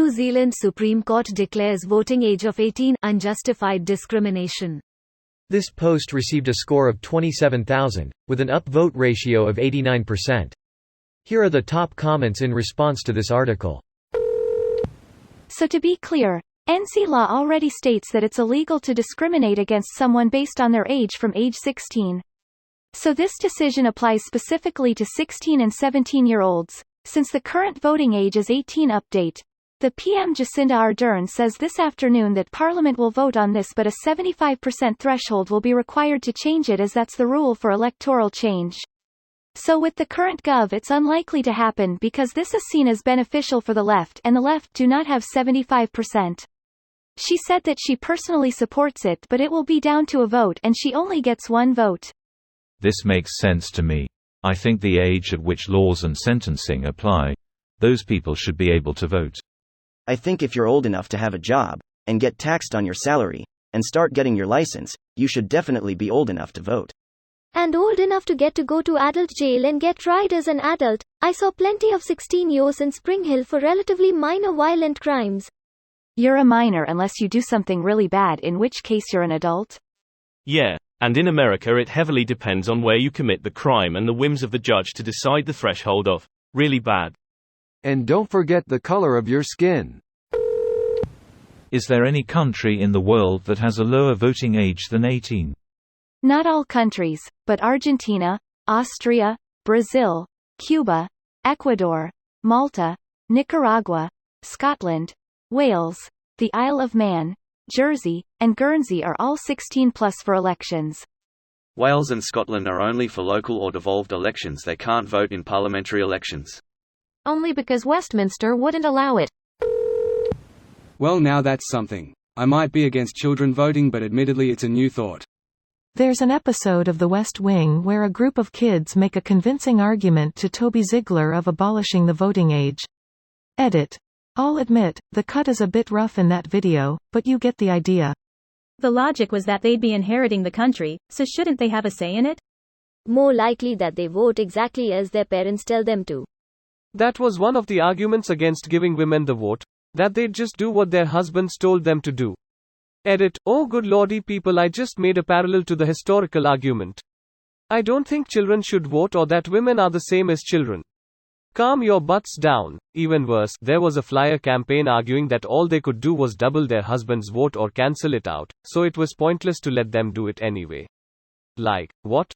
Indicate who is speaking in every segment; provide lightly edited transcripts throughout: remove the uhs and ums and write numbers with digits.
Speaker 1: New Zealand Supreme Court declares voting age of 18 unjustified discrimination.
Speaker 2: This post received a score of 27,000, with an upvote ratio of 89%. Here are the top comments in response to this article.
Speaker 3: So to be clear, NC law already states that it's illegal to discriminate against someone based on their age from age 16. So this decision applies specifically to 16 and 17-year-olds. Since the current voting age is 18 update, the PM Jacinda Ardern says this afternoon that Parliament will vote on this, but a 75% threshold will be required to change it, as that's the rule for electoral change. So with the current Gov, it's unlikely to happen because this is seen as beneficial for the left, and the left do not have 75%. She said that she personally supports it, but it will be down to a vote and she only gets one vote.
Speaker 4: This makes sense to me. I think the age at which laws and sentencing apply, those people should be able to vote.
Speaker 5: I think if you're old enough to have a job, and get taxed on your salary, and start getting your license, you should definitely be old enough to vote.
Speaker 6: And old enough to get to go to adult jail and get tried as an adult. I saw plenty of 16-year-olds in Spring Hill for relatively minor violent crimes.
Speaker 3: You're a minor unless you do something really bad, in which case you're an adult.
Speaker 7: Yeah, and in America it heavily depends on where you commit the crime and the whims of the judge to decide the threshold of really bad.
Speaker 8: And don't forget the color of your skin.
Speaker 4: Is there any country in the world that has a lower voting age than 18?
Speaker 3: Not all countries, but Argentina, Austria, Brazil, Cuba, Ecuador, Malta, Nicaragua, Scotland, Wales, the Isle of Man, Jersey, and Guernsey are all 16 plus for elections.
Speaker 9: Wales and Scotland are only for local or devolved elections. They can't vote in parliamentary elections.
Speaker 10: Only because Westminster wouldn't allow it.
Speaker 11: Well, now that's something. I might be against children voting, but admittedly it's a new thought.
Speaker 12: There's an episode of The West Wing where a group of kids make a convincing argument to Toby Ziegler of abolishing the voting age. Edit. I'll admit, the cut is a bit rough in that video, but you get the idea.
Speaker 13: The logic was that they'd be inheriting the country, so shouldn't they have a say in it?
Speaker 6: More likely that they vote exactly as their parents tell them to.
Speaker 14: That was one of the arguments against giving women the vote, that they'd just do what their husbands told them to do. Edit. Oh good lordy people, I just made a parallel to the historical argument. I don't think children should vote or that women are the same as children. Calm your butts down. Even worse, there was a flyer campaign arguing that all they could do was double their husband's vote or cancel it out, so it was pointless to let them do it anyway. Like, what?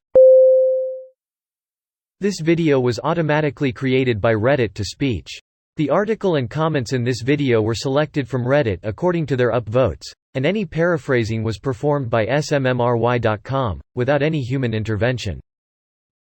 Speaker 2: This video was automatically created by Reddit to speech. The article and comments in this video were selected from Reddit according to their upvotes, and any paraphrasing was performed by smmry.com, without any human intervention.